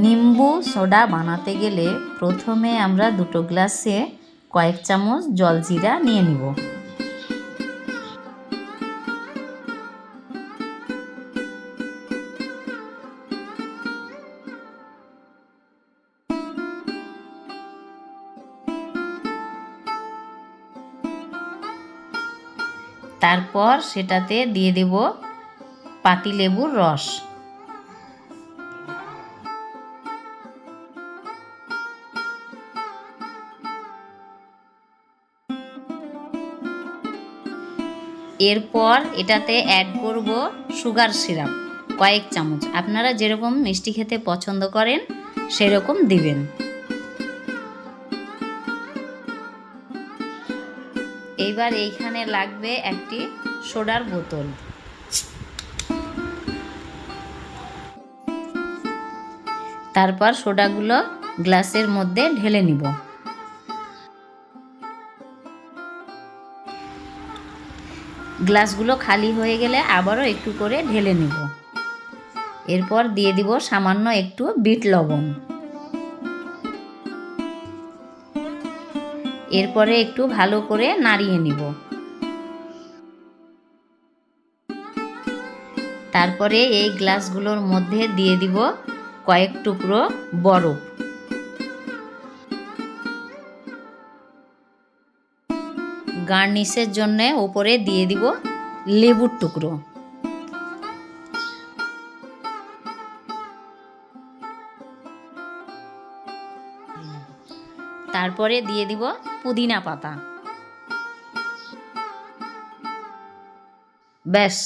নিম্বু soda বানাতে গেলে প্রথমে আমরা 2 গ্লাসে কয়েক চামচ জলজিরা নিয়ে নিব। তারপর সেটাতে দিয়ে দেব পাতিলেবুর রস। এরপর এটাতে অ্যাড করব সুগার সিরাপ কয়েক চামচ। আপনারা যেরকম মিষ্টি খেতে পছন্দ করেন সেরকম দিবেন। এইবার এইখানে লাগবে একটি সোডার বোতল। তারপর সোডাগুলো গ্লাসের মধ্যে ঢেলে নিব। গ্লাসগুলো খালি হয়ে গেলে আবারও একটু করে ঢেলে নিব। এরপর দিয়ে দিব সামান্য একটু বিট লবণ। এরপরে একটু ভালো করে নাড়িয়ে নিব। তারপরে এই গ্লাসগুলোর মধ্যে দিয়ে দিব কয়েক টুকরো বরফ। গার্নিশের জন্য উপরে দিয়ে দিব লেবুর টুকরো। তারপরে দিয়ে দিব পুদিনা পাতা। ব্যাস,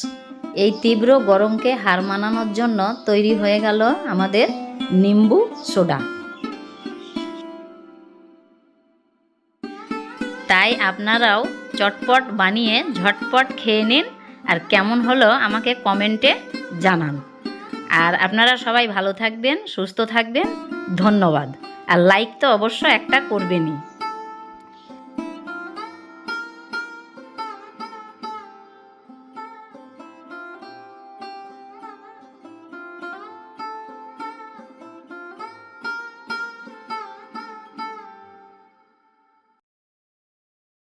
এই তীব্র গরমকে হার মানানোর জন্য তৈরি হয়ে গেল আমাদের নিম্বু সোডা। তাই আপনারাও চটপট বানিয়ে ঝটপট খেয়ে নিন, আর কেমন হলো আমাকে কমেন্টে জানান। আর আপনারা সবাই ভালো থাকবেন, সুস্থ থাকবেন। ধন্যবাদ। আর লাইক তো অবশ্য একটা করবেনই।